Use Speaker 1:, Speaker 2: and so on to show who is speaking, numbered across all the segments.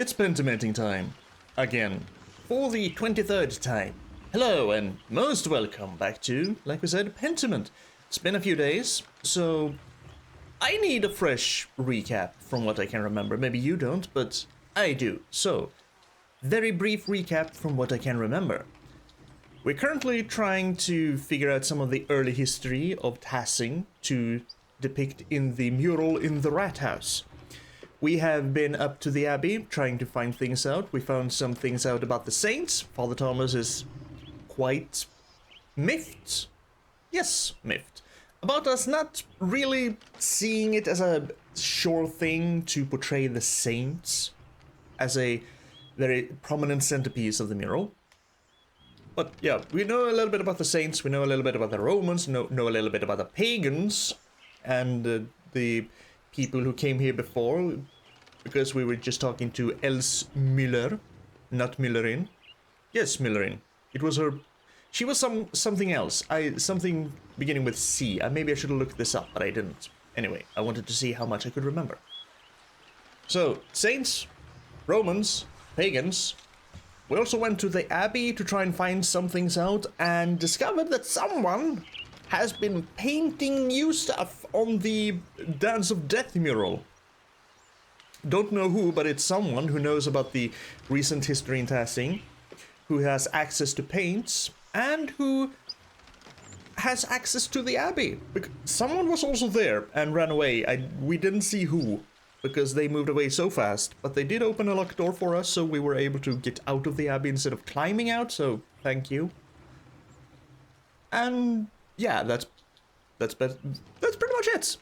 Speaker 1: It's Pentimenting time. Again. For the 23rd time. Hello and most welcome back to, like we said, Pentiment. It's been a few days, so I need a fresh recap from what I can remember. Maybe you don't, but I do. So, very brief recap from what I can remember. We're currently trying to figure out some of the early history of Tassing to depict in the mural in the rat house. We have been up to the Abbey trying to find things out. We found some things out about the saints. Father Thomas is quite miffed. Yes, miffed. About us not really seeing it as a sure thing to portray the saints as a very prominent centerpiece of the mural. But yeah, we know a little bit about the saints, we know a little bit about the Romans, know a little bit about the pagans, and the people who came here before, because we were just talking to Els Müller, not Müllerin. Yes, Müllerin. It was her. She was something else. Something beginning with C. Maybe I should have looked this up, but I didn't. Anyway, I wanted to see how much I could remember. So, saints, Romans, pagans. We also went to the Abbey to try and find some things out, and discovered that someone has been painting new stuff on the Dance of Death mural. Don't know who, but it's someone who knows about the recent history in Tassing, who has access to paints, and who has access to the Abbey. Someone was also there and ran away. We didn't see who, because they moved away so fast, but they did open a locked door for us, so we were able to get out of the Abbey instead of climbing out, so thank you. And yeah, that's pretty much it.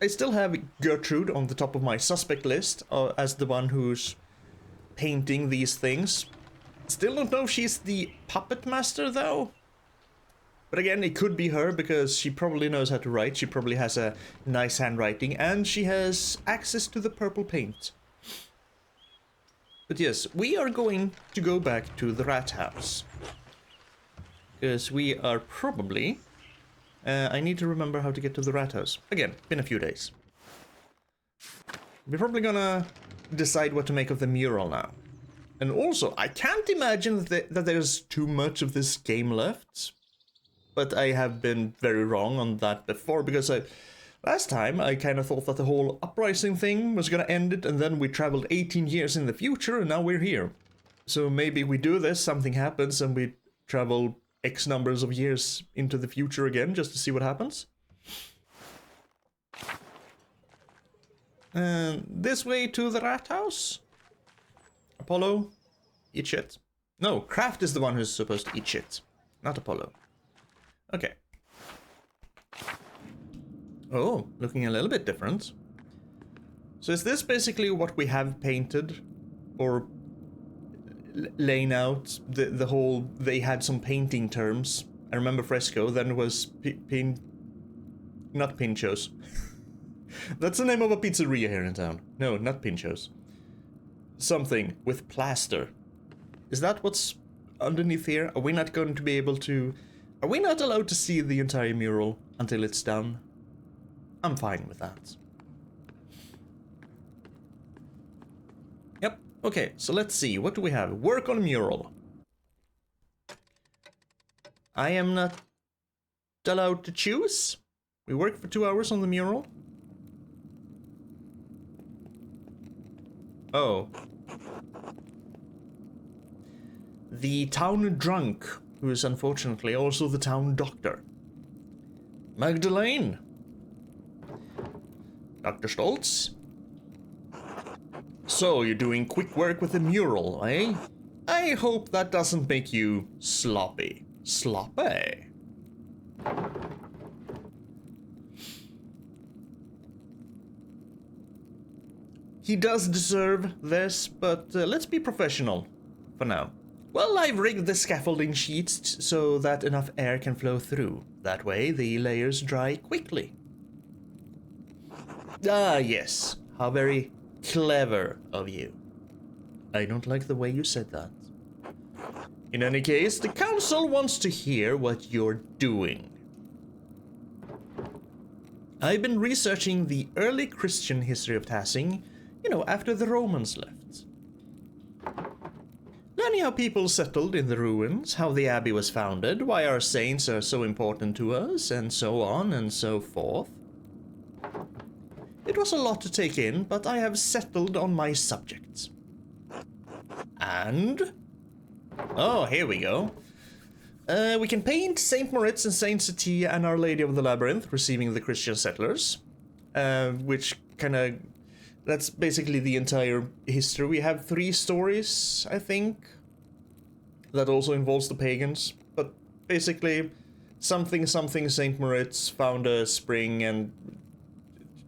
Speaker 1: I still have Gertrude on the top of my suspect list as the one who's painting these things. Still don't know if she's the puppet master though. But again, it could be her because she probably knows how to write. She probably has a nice handwriting and she has access to the purple paint. But yes, we are going to go back to the rat house. Because we are probably... I need to remember how to get to the rat house. Again, been a few days. We're probably gonna decide what to make of the mural now. And also, I can't imagine that there's too much of this game left. But I have been very wrong on that before, because last time I kind of thought that the whole uprising thing was gonna end it, and then we traveled 18 years in the future, and now we're here. So maybe we do this, something happens, and we travel X numbers of years into the future again, just to see what happens. And this way to the rat house? Apollo, eat shit. No, Kraft is the one who's supposed to eat shit, not Apollo. Okay. Oh, looking a little bit different. So is this basically what we have painted? Or laying out the whole... They had some painting terms. I remember fresco, then it was not Pinchos. That's the name of a pizzeria here in town. No, not Pinchos. Something with plaster. Is that what's underneath here? Are we not going to be able to... Are we not allowed to see the entire mural until it's done? I'm fine with that. Yep, okay, so let's see. What do we have? Work on mural. I am not allowed to choose. We work for 2 hours on the mural. Oh. The town drunk, who is unfortunately also the town doctor. Magdalene. Dr. Stoltz. So, you're doing quick work with the mural, eh? I hope that doesn't make you sloppy. Sloppy? He does deserve this, but let's be professional for now. Well, I've rigged the scaffolding sheets so that enough air can flow through. That way, the layers dry quickly. Ah, yes. How very clever of you. I don't like the way you said that. In any case, the council wants to hear what you're doing. I've been researching the early Christian history of Tassing you know, after the Romans left. Learning how people settled in the ruins, how the abbey was founded, why our saints are so important to us, and so on and so forth. It was a lot to take in, but I have settled on my subjects. And... oh, here we go. We can paint Saint Moritz and Saint Satia and Our Lady of the Labyrinth receiving the Christian settlers. Which kind of... that's basically the entire history. We have 3 stories, I think. That also involves the pagans. But basically, something Saint Moritz found a spring and...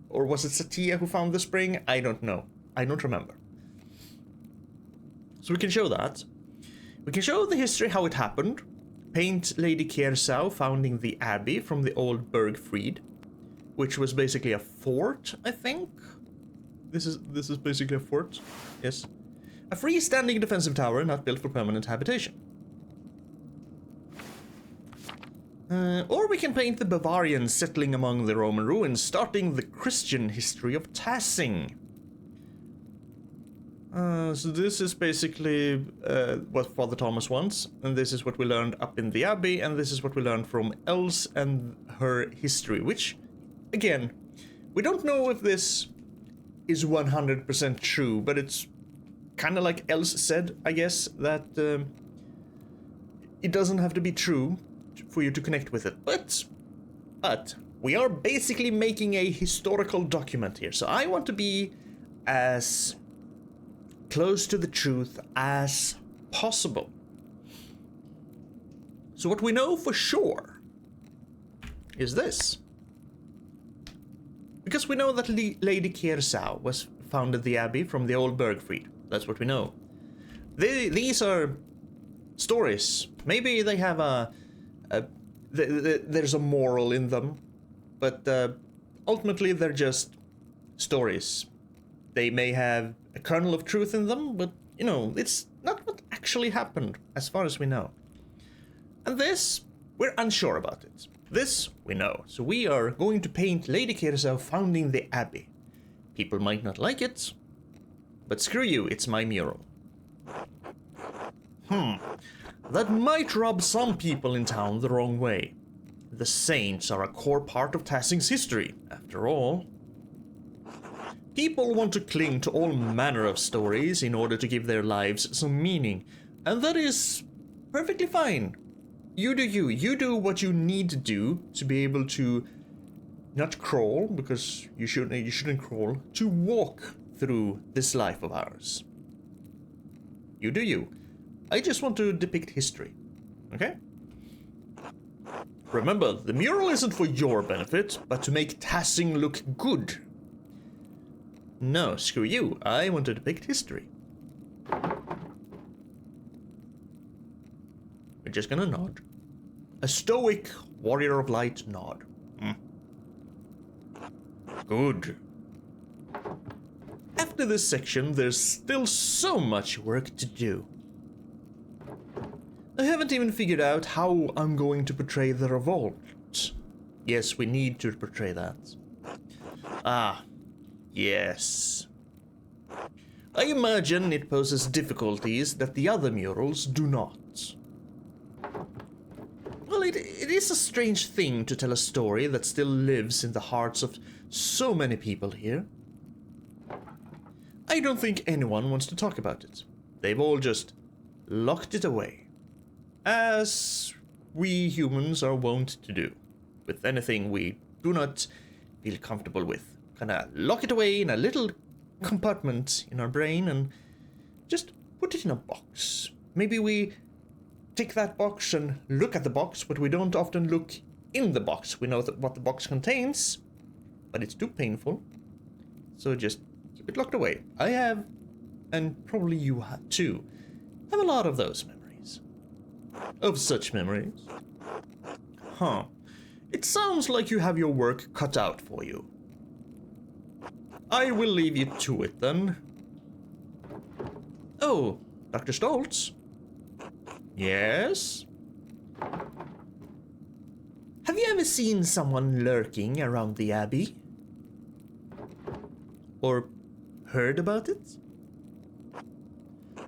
Speaker 1: or was it Satia who found the spring? I don't know. I don't remember. So we can show that. We can show the history, how it happened. Paint Lady Kersau founding the abbey from the old Bergfried, which was basically a fort, I think. This is basically a fort. Yes. A freestanding defensive tower not built for permanent habitation. Or we can paint the Bavarians settling among the Roman ruins, starting the Christian history of Tassing. So this is basically what Father Thomas wants, and this is what we learned up in the Abbey, and this is what we learned from Els and her history, which, again, we don't know if this is 100% true, but it's kind of like Els said, I guess, that it doesn't have to be true for you to connect with it, but we are basically making a historical document here, so I want to be as close to the truth as possible. So what we know for sure is this. Because we know that Lady Kersau was founded the abbey from the old Bergfried. That's what we know. These are stories. Maybe they have there's a moral in them, but ultimately they're just stories. They may have a kernel of truth in them, but, you know, it's not what actually happened, as far as we know. And this, we're unsure about it. This, we know. So we are going to paint Lady Kersau founding the abbey. People might not like it, but screw you, it's my mural. That might rub some people in town the wrong way. The saints are a core part of Tassing's history, after all. People want to cling to all manner of stories in order to give their lives some meaning, and that is perfectly fine. You do you. You do what you need to do to be able to not crawl, because you shouldn't crawl, to walk through this life of ours. You do you. I just want to depict history, okay? Remember, the mural isn't for your benefit, but to make Tassing look good. No, screw you. I want to depict history. We're just gonna nod. A stoic warrior of light nod. Good. After this section, there's still so much work to do. I haven't even figured out how I'm going to portray the revolt. Yes, we need to portray that. Ah, yes. I imagine it poses difficulties that the other murals do not. Well, it is a strange thing to tell a story that still lives in the hearts of so many people here. I don't think anyone wants to talk about it. They've all just locked it away. As we humans are wont to do with anything we do not feel comfortable with. Kinda lock it away in a little compartment in our brain and just put it in a box. Maybe we take that box and look at the box, but we don't often look in the box. We know what the box contains, but it's too painful. So just keep it locked away. I have, and probably you have too, have a lot of those memories. Of such memories. Huh. It sounds like you have your work cut out for you. I will leave you to it then. Oh, Dr. Stoltz? Yes? Have you ever seen someone lurking around the Abbey? Or heard about it?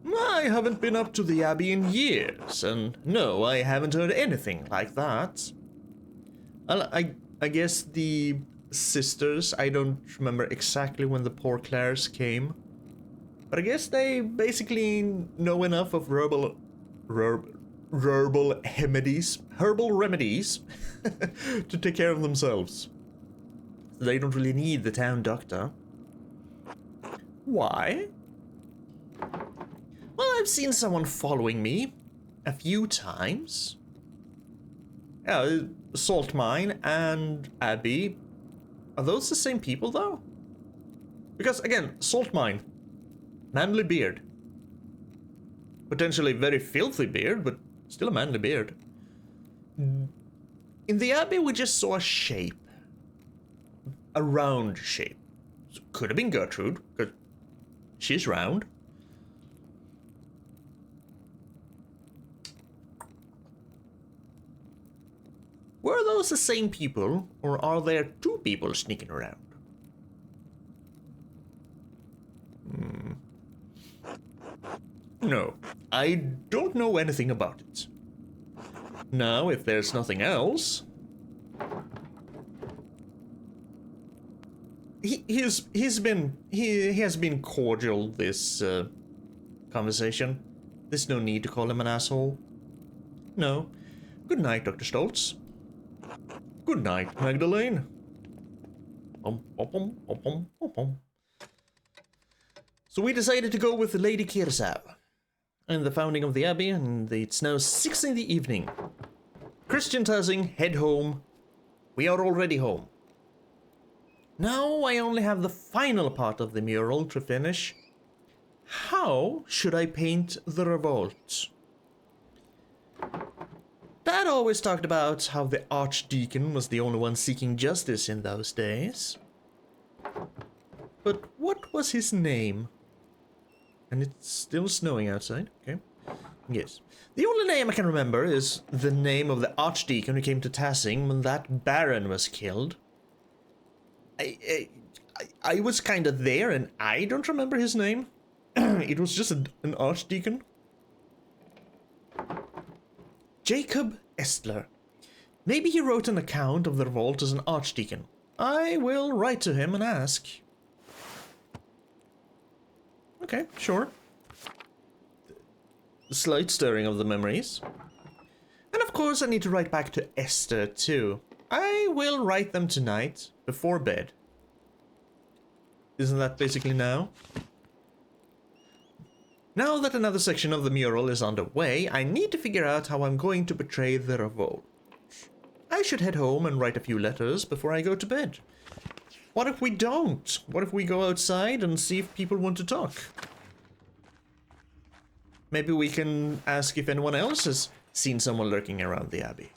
Speaker 1: I haven't been up to the Abbey in years, and no, I haven't heard anything like that. I guess the sisters, I don't remember exactly when the Poor Clares came, but I guess they basically know enough of herbal remedies to take care of themselves. They don't really need the town doctor. Why? Well, I've seen someone following me a few times. Salt Mine and Abbey. Are those the same people, though? Because, again, Salt Mine. Manly beard. Potentially very filthy beard, but still a manly beard. In the Abbey, we just saw a shape. A round shape. So could have been Gertrude, because she's round. Were those the same people, or are there two people sneaking around? No, I don't know anything about it. Now, if there's nothing else... He has been cordial, this conversation. There's no need to call him an asshole. No. Good night, Dr. Stoltz. Good night, Magdalene. So we decided to go with Lady Kirsau and the founding of the Abbey, and it's now 6 in the evening. Christian Tassing, head home. We are already home. Now I only have the final part of the mural to finish. How should I paint the revolt? Dad always talked about how the Archdeacon was the only one seeking justice in those days. But what was his name? And it's still snowing outside, okay. Yes. The only name I can remember is the name of the Archdeacon who came to Tassing when that Baron was killed. I was kind of there and I don't remember his name. It was just an Archdeacon. Jacob Estler. Maybe he wrote an account of the revolt as an Archdeacon. I will write to him and ask. Okay, sure. Slight stirring of the memories. And of course I need to write back to Esther too. I will write them tonight, before bed. Isn't that basically now? Now that another section of the mural is underway, I need to figure out how I'm going to portray the revolt. I should head home and write a few letters before I go to bed. What if we don't? What if we go outside and see if people want to talk? Maybe we can ask if anyone else has seen someone lurking around the Abbey.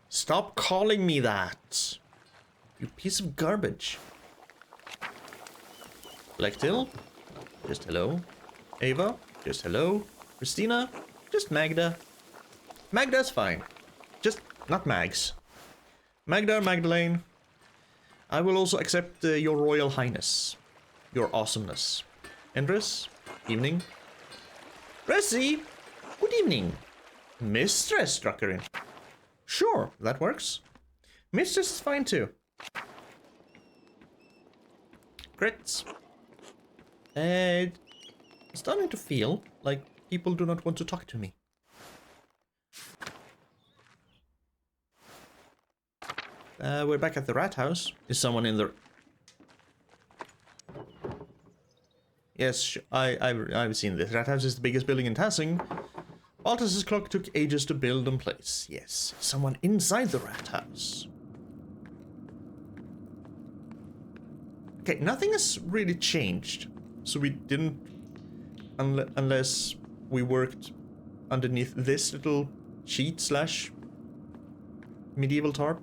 Speaker 1: Stop calling me that, you piece of garbage. Blacktill, just hello. Ava, just hello. Christina, just Magda. Magda's fine. Just not Mags. Magda, Magdalene. I will also accept your Royal Highness. Your awesomeness. Endress, evening. Resi, good evening. Mistress Druckerin. Sure, that works. Mistress is fine too. Crits. It's starting to feel like people do not want to talk to me. We're back at the rat house. Is someone in the... Yes, I've seen this. Rat house is the biggest building in Tassing. Baltus's clock took ages to build and place. Yes, someone inside the rat house. Okay, nothing has really changed. So we didn't... Unless we worked underneath this little sheet slash medieval tarp.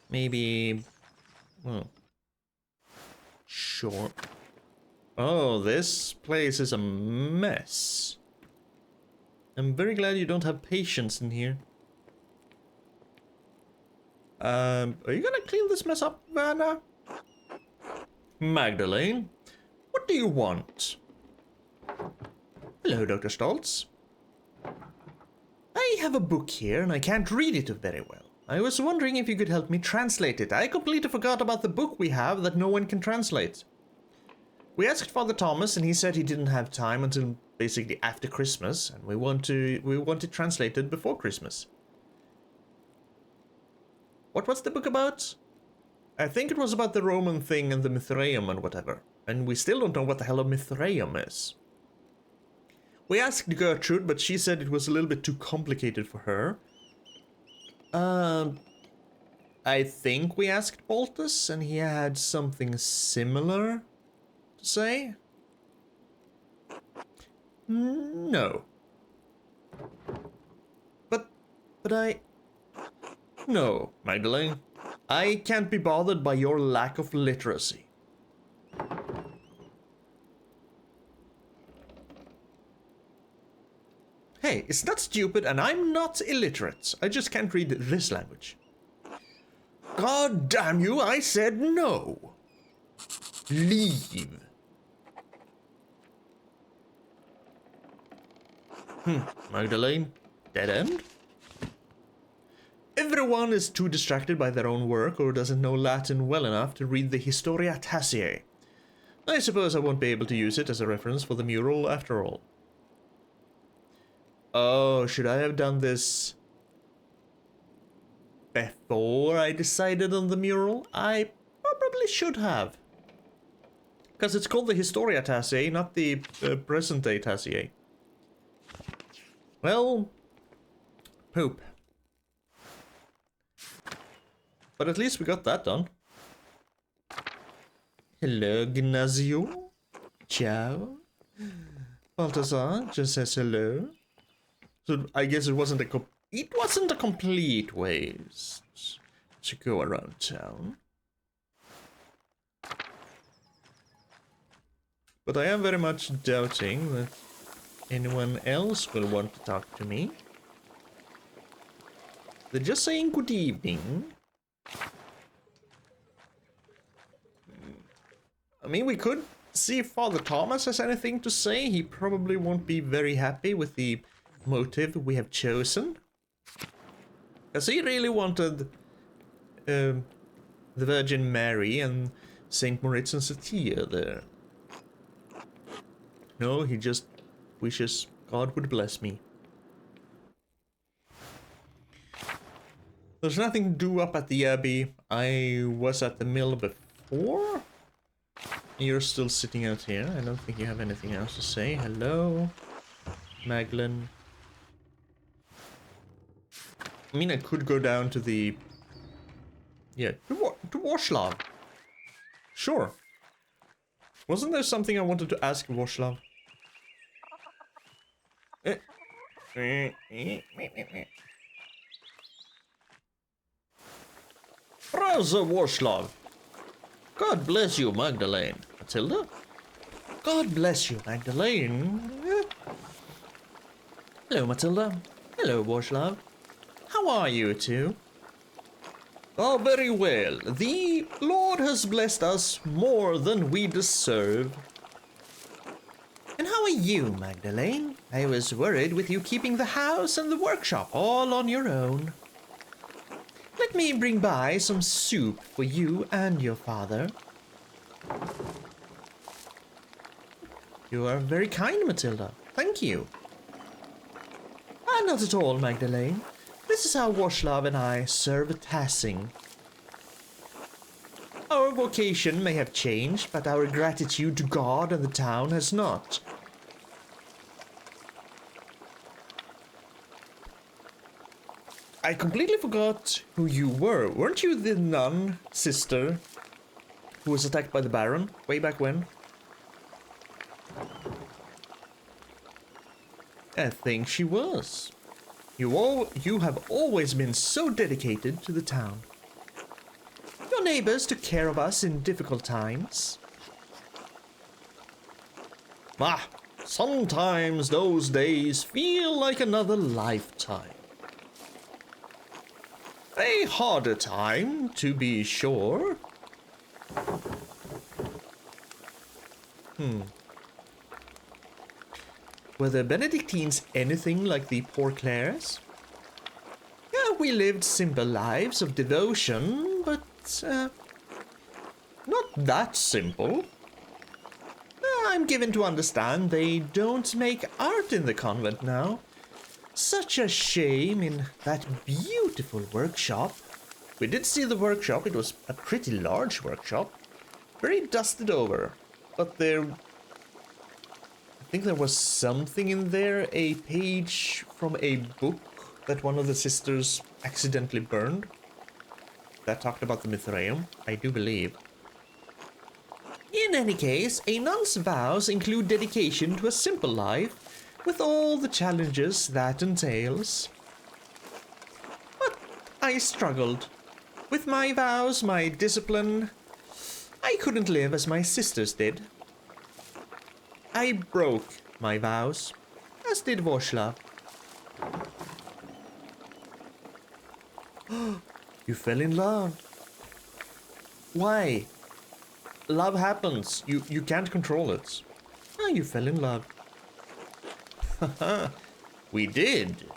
Speaker 1: Maybe... well... sure. Oh, this place is a mess. I'm very glad you don't have patience in here. Are you gonna clean this mess up, Vanna? Magdalene, what do you want? Hello, Dr. Stoltz. I have a book here and I can't read it very well. I was wondering if you could help me translate it. I completely forgot about the book we have that no one can translate. We asked Father Thomas and he said he didn't have time until basically after Christmas, and we want it translated before Christmas. What was the book about? I think it was about the Roman thing and the Mithraeum and whatever. And we still don't know what the hell a Mithraeum is. We asked Gertrude, but she said it was a little bit too complicated for her. I think we asked Baltus, and he had something similar to say. No. But No, Magdalene. I can't be bothered by your lack of literacy. Hey, it's not stupid and I'm not illiterate. I just can't read this language. God damn you, I said no. Leave. Magdalene, dead end? Everyone is too distracted by their own work or doesn't know Latin well enough to read the Historia Tassiae. I suppose I won't be able to use it as a reference for the mural after all. Oh, should I have done this before I decided on the mural? I probably should have. Because it's called the Historia Tassiae, not the present-day Tassiae. Well, poop. But at least we got that done. Hello, Ignazio. Ciao. Balthazar just says hello. So I guess it wasn't a complete waste to go around town. But I am very much doubting that anyone else will want to talk to me. They're just saying good evening. I mean, we could see if Father Thomas has anything to say. He probably won't be very happy with the motive we have chosen. Because he really wanted the Virgin Mary and Saint Moritz and Satia there. No, he just wishes God would bless me. There's nothing to do up at the Abbey. I was at the mill before. You're still sitting out here. I don't think you have anything else to say. Hello, Magdalene. I mean, I could go down to the... Yeah, to Washlav. Sure. Wasn't there something I wanted to ask Washlav? Raza Washlav. God bless you, Magdalene. Matilda? God bless you, Magdalene. Hello, Matilda. Hello, Washlav. How are you two? Oh, very well. The Lord has blessed us more than we deserve. And how are you, Magdalene? I was worried with you keeping the house and the workshop all on your own. Let me bring by some soup for you and your father. You are very kind, Matilda. Thank you. Ah, not at all, Magdalene. This is how Washlav and I serve tassing. Our vocation may have changed, but our gratitude to God and the town has not. I completely forgot who you were. Weren't you the nun sister who was attacked by the Baron way back when? I think she was. You have always been so dedicated to the town. Your neighbors took care of us in difficult times. Ah, sometimes those days feel like another lifetime. A harder time, to be sure. Were the Benedictines anything like the Poor Clares? Yeah, we lived simple lives of devotion, but not that simple. I'm given to understand they don't make art in the convent now. Such a shame in that beautiful workshop. We did see the workshop. It was a pretty large workshop. Very dusted over. But I think there was something in there. A page from a book that one of the sisters accidentally burned. That talked about the Mithraeum, I do believe. In any case, a nun's vows include dedication to a simple life, with all the challenges that entails. But I struggled. With my vows, my discipline, I couldn't live as my sisters did. I broke my vows, as did Voslav. You fell in love. Why? Love happens. You can't control it. Ah, you fell in love. We did.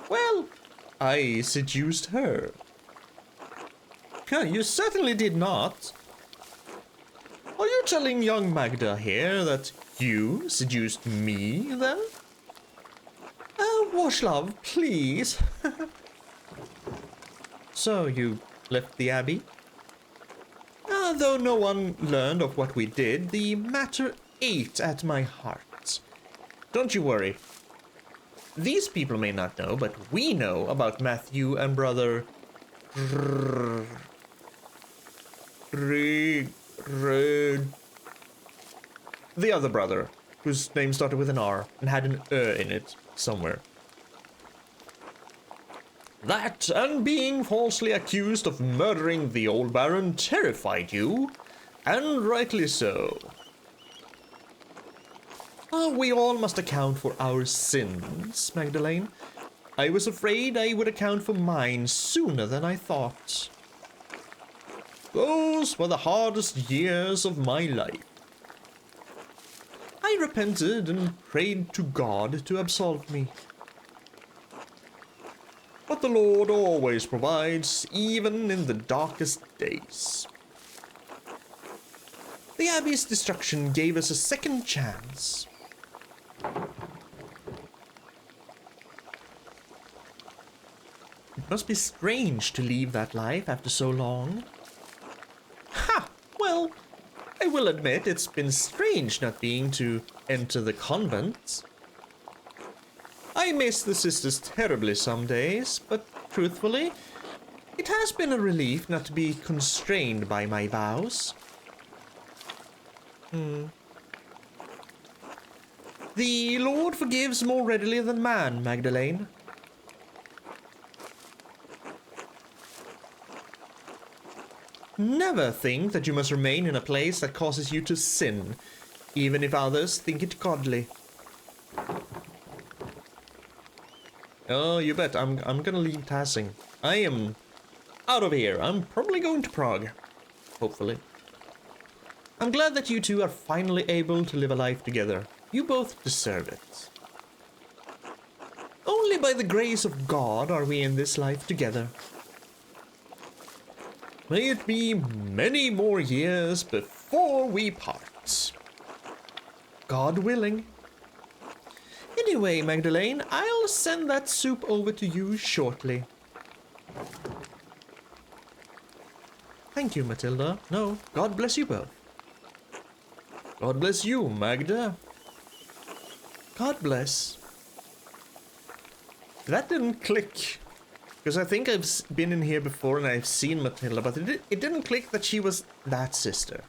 Speaker 1: Well, I seduced her. You certainly did not. Are you telling young Magda here that you seduced me, then? Washlav, please. So, you left the abbey? Though no one learned of what we did, the matter ate at my heart. Don't you worry. These people may not know, but we know about Matthew and brother... The other brother, whose name started with an R and had an in it somewhere. That and being falsely accused of murdering the old baron terrified you, and rightly so. We all must account for our sins, Magdalene. I was afraid I would account for mine sooner than I thought. Those were the hardest years of my life. I repented and prayed to God to absolve me. But the Lord always provides, even in the darkest days. The Abbey's destruction gave us a second chance. It must be strange to leave that life after so long. Ha! Well, I will admit it's been strange not being to enter the convent. I miss the sisters terribly some days, but truthfully, it has been a relief not to be constrained by my vows. The Lord forgives more readily than man, Magdalene. Never think that you must remain in a place that causes you to sin, even if others think it godly. Oh, you bet. I'm gonna leave Tassing. I am out of here. I'm probably going to Prague. Hopefully. I'm glad that you two are finally able to live a life together. You both deserve it. Only by the grace of God are we in this life together. May it be many more years before we part. God willing. Anyway, Magdalene, I'll send that soup over to you shortly. Thank you, Matilda. No, God bless you both. God bless you, Magda. God bless. That didn't click. Because I think I've been in here before and I've seen Matilda, but it didn't click that she was that sister.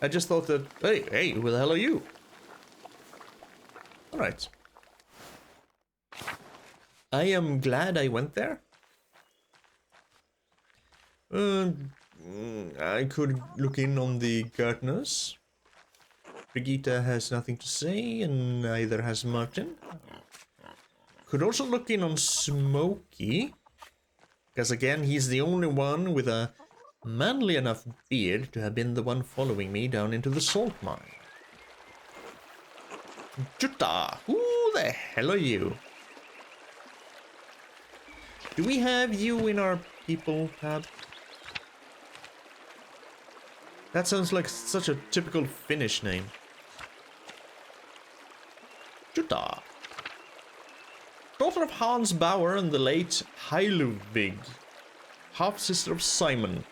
Speaker 1: I just thought that, hey, who the hell are you? Alright. I am glad I went there. I could look in on the gardeners. Brigitte has nothing to say, and neither has Martin. Could also look in on Smokey. Because again, he's the only one with a manly enough beard to have been the one following me down into the salt mine. Jutta! Who the hell are you? Do we have you in our people tab? That sounds like such a typical Finnish name. Jutta. Daughter of Hans Bauer and the late Heiluvig. Half-sister of Simon.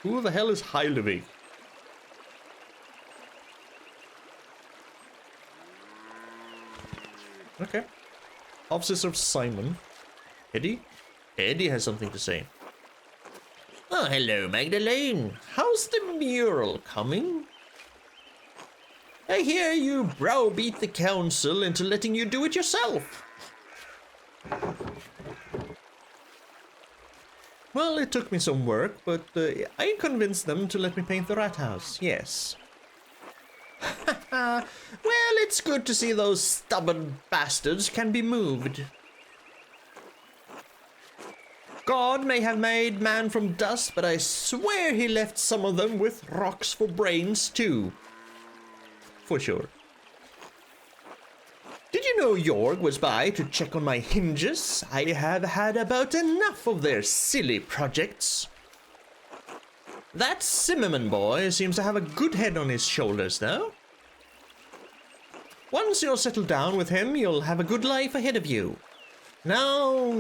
Speaker 1: Who the hell is Heiluvig? Okay. Half-sister of Simon. Eddie? Eddie has something to say. Oh, hello, Magdalene. How's the mural coming? I hear you browbeat the council into letting you do it yourself. Well, it took me some work, but I convinced them to let me paint the rat house, yes. Well, it's good to see those stubborn bastards can be moved. God may have made man from dust, but I swear he left some of them with rocks for brains too. For sure. Did you know Jorg was by to check on my hinges? I have had about enough of their silly projects. That Zimmerman boy seems to have a good head on his shoulders, though. Once you're settled down with him, you'll have a good life ahead of you. Now,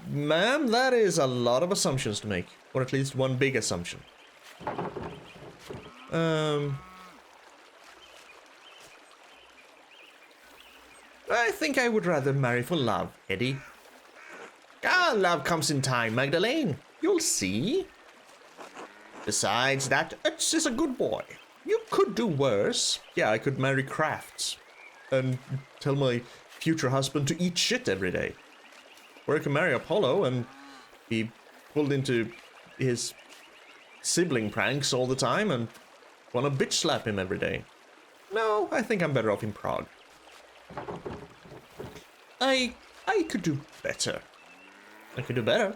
Speaker 1: ma'am, that is a lot of assumptions to make. Or at least one big assumption. I think I would rather marry for love, Eddie. Ah, love comes in time, Magdalene. You'll see. Besides that, Utz is a good boy. You could do worse. Yeah, I could marry Crafts. And tell my future husband to eat shit every day. Or I could marry Apollo and be pulled into his sibling pranks all the time and want to bitch slap him every day. No, I think I'm better off in Prague. I could do better. I could do better.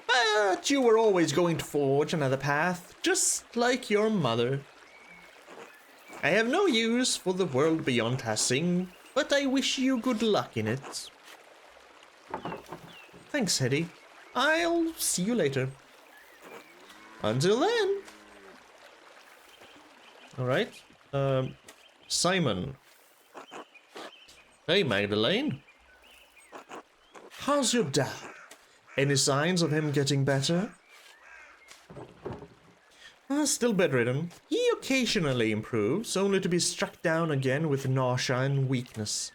Speaker 1: But you were always going to forge another path, just like your mother. I have no use for the world beyond Tassing, but I wish you good luck in it. Thanks, Eddie. I'll see you later. Until then. Alright. Simon. Hey, Magdalene. How's your dad? Any signs of him getting better? Still bedridden. He occasionally improves, only to be struck down again with nausea and weakness.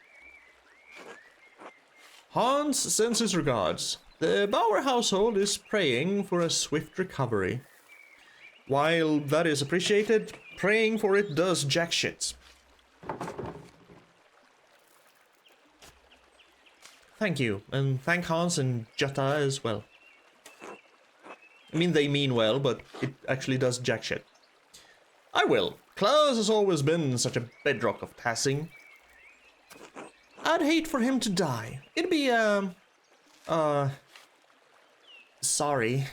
Speaker 1: Hans sends his regards. The Bauer household is praying for a swift recovery. While that is appreciated, praying for it does jack shit. Thank you, and thank Hans and Jutta as well. I mean, they mean well, but it actually does jack shit. I will. Klaus has always been such a bedrock of Tassing. I'd hate for him to die. It'd be, sorry.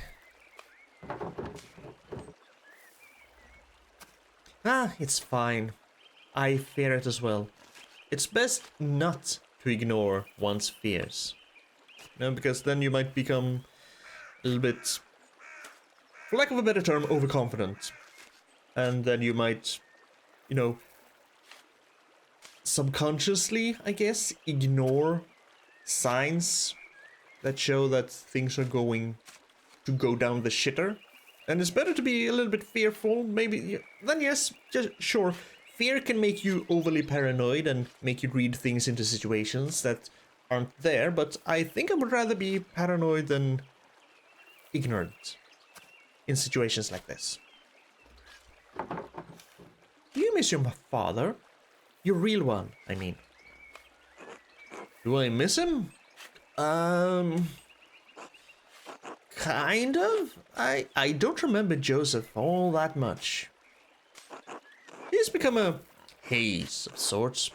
Speaker 1: It's fine. I fear it as well. It's best not to ignore one's fears. No, because then you might become a little bit, for lack of a better term, overconfident. And then you might, you know, subconsciously, I guess, ignore signs that show that things are going to go down the shitter. And it's better to be a little bit fearful, maybe, then yes, just, sure. Fear can make you overly paranoid and make you read things into situations that aren't there, but I think I would rather be paranoid than ignorant in situations like this. Do you miss your father? Your real one, I mean. Do I miss him? Kind of? I don't remember Joseph all that much. He's become a haze of sorts,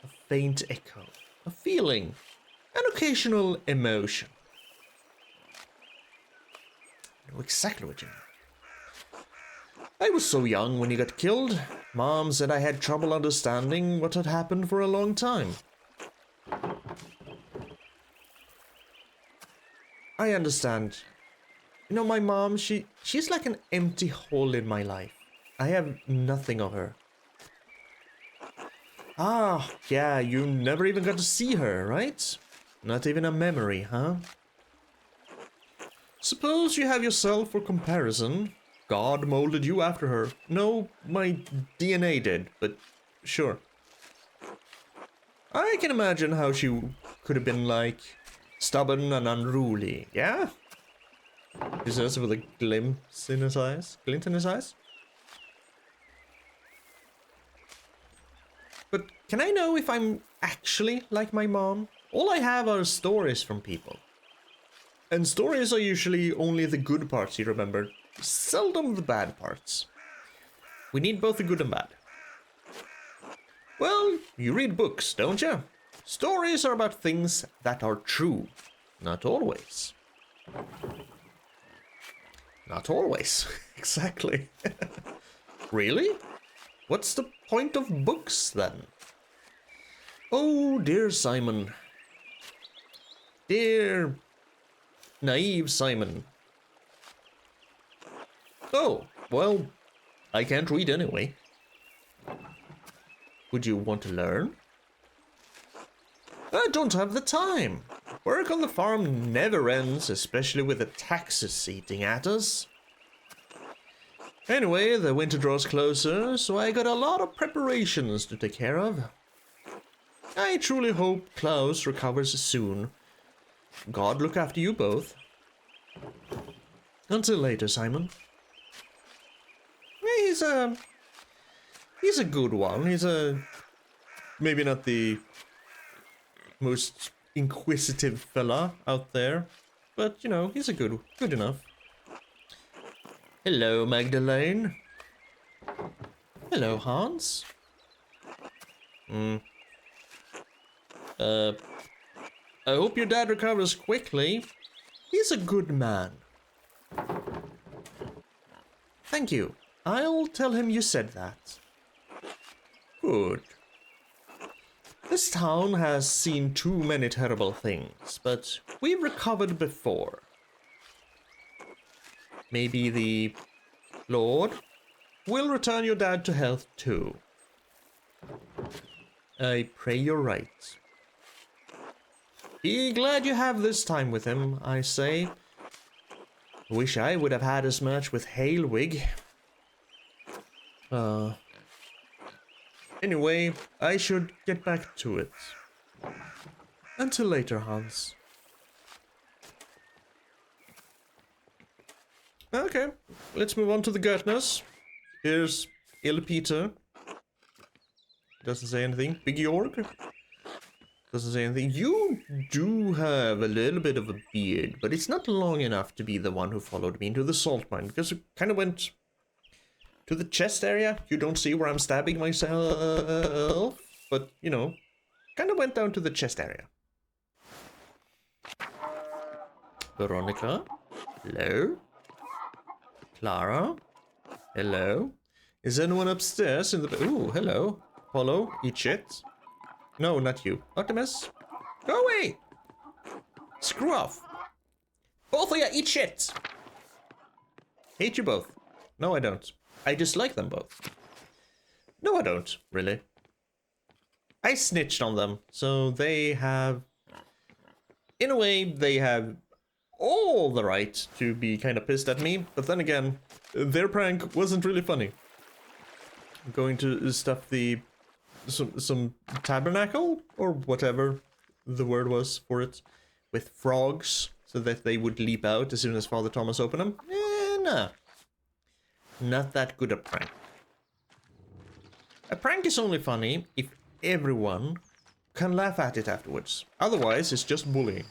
Speaker 1: a faint echo, a feeling, an occasional emotion. I know exactly what you mean. I was so young when he got killed. Mom said I had trouble understanding what had happened for a long time. I understand. You know, my mom, she's like an empty hole in my life. I have nothing of her. Ah, yeah, you never even got to see her, right? Not even a memory, huh? Suppose you have yourself for comparison. God molded you after her. No, my DNA did, but sure. I can imagine how she could have been like stubborn and unruly, yeah? He says with a glimpse in his eyes. Glint in his eyes? But can I know if I'm actually like my mom? All I have are stories from people. And stories are usually only the good parts you remember, seldom the bad parts. We need both the good and bad. Well, you read books, don't you? Stories are about things that are true. Not always. Not always. Exactly. Really? What's the point of books, then? Oh, dear Simon. Dear naive Simon. Oh, well, I can't read anyway. Would you want to learn? I don't have the time. Work on the farm never ends, especially with the taxes eating at us. Anyway, the winter draws closer, so I got a lot of preparations to take care of. I truly hope Klaus recovers soon. God look after you both. Until later, Simon. He's a good one. He's maybe not the most inquisitive fella out there, but you know, he's a good enough. Hello, Magdalene. Hello, Hans. I hope your dad recovers quickly. He's a good man. Thank you. I'll tell him you said that. Good. This town has seen too many terrible things, but we've recovered before. Maybe the Lord will return your dad to health too. I pray you're right. Be glad you have this time with him, I say. Wish I would have had as much with Halewig. Anyway, I should get back to it. Until later, Hans. Okay, let's move on to the Gertners. Here's Il Peter. Doesn't say anything. Big Jorg. Doesn't say anything. You do have a little bit of a beard, but it's not long enough to be the one who followed me into the salt mine, because it kind of went to the chest area. You don't see where I'm stabbing myself, but, you know, kind of went down to the chest area. Veronica? Hello? Clara? Hello? Is anyone upstairs in the... Ooh, hello. Apollo, eat shit. No, not you. Artemis? Go away! Screw off. Both of you eat shit! Hate you both. No, I don't. I dislike them both. No, I don't, really. I snitched on them, so they have... In a way, they have all the right to be kind of pissed at me, but then again, their prank wasn't really funny. I'm going to stuff the... some tabernacle, or whatever the word was for it, with frogs, so that they would leap out as soon as Father Thomas opened them. Nah. Not that good a prank. A prank is only funny if everyone can laugh at it afterwards. Otherwise, it's just bullying.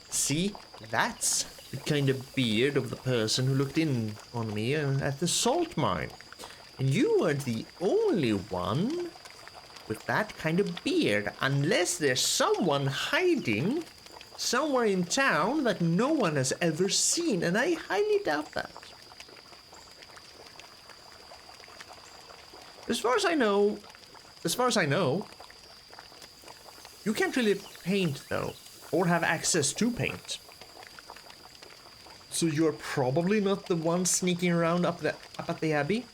Speaker 1: See, that's the kind of beard of the person who looked in on me at the salt mine. And you are the only one with that kind of beard, unless there's someone hiding somewhere in town that no one has ever seen, and I highly doubt that. As far as I know, you can't really paint though, or have access to paint. So you're probably not the one sneaking around up at the Abbey.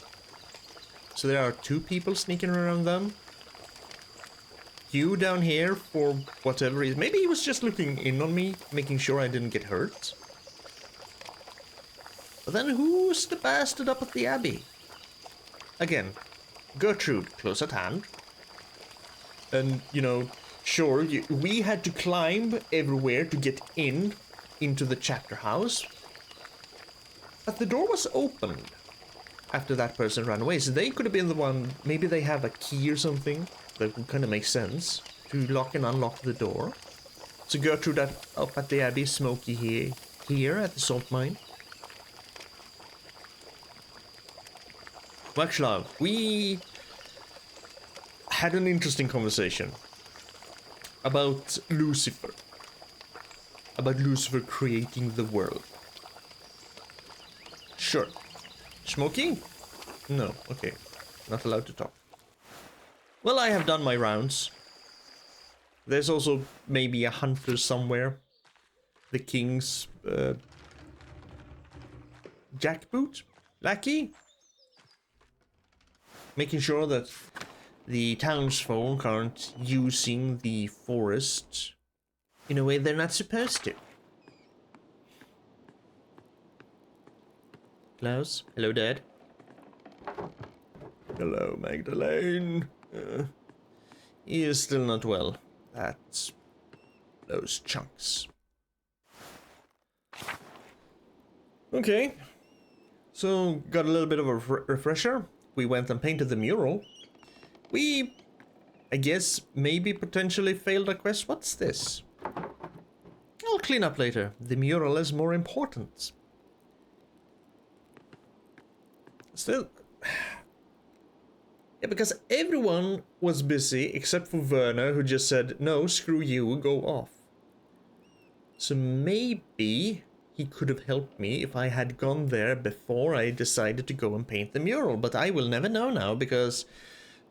Speaker 1: So there are two people sneaking around them. You down here for whatever reason. Maybe he was just looking in on me, making sure I didn't get hurt. But then who's the bastard up at the Abbey? Again, Gertrude, close at hand. And, you know, sure, we had to climb everywhere to get into the chapter house. But the door was opened after that person ran away, so they could have been the one. Maybe they have a key or something that would kind of make sense to lock and unlock the door. So Gertrude up at the Abbey, Smokey here at the salt mine. Waxlav, we had an interesting conversation about Lucifer. About Lucifer creating the world. Sure. Smokey? No, okay. Not allowed to talk. Well, I have done my rounds. There's also maybe a hunter somewhere. The king's jackboot? Lackey? Making sure that the townsfolk aren't using the forest in a way they're not supposed to. Klaus? Hello, Dad. Hello, Magdalene. He is still not well. That's those chunks. Okay. So, got a little bit of a refresher. We went and painted the mural. We, I guess, maybe potentially failed a quest. What's this? I'll clean up later. The mural is more important. Still... Yeah, because everyone was busy except for Werner, who just said, no, screw you, go off. So maybe he could have helped me if I had gone there before I decided to go and paint the mural. But I will never know now, because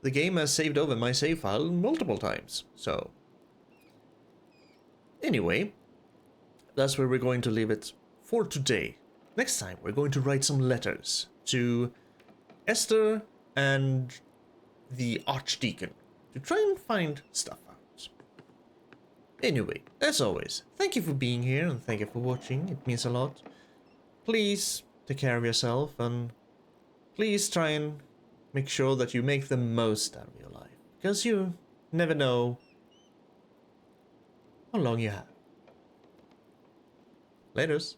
Speaker 1: the game has saved over my save file multiple times. So, anyway, that's where we're going to leave it for today. Next time, we're going to write some letters to Esther and the Archdeacon to try and find stuff out. Anyway, as always, thank you for being here and thank you for watching. It means a lot. Please take care of yourself and please try and make sure that you make the most out of your life, because you never know how long you have. Laters.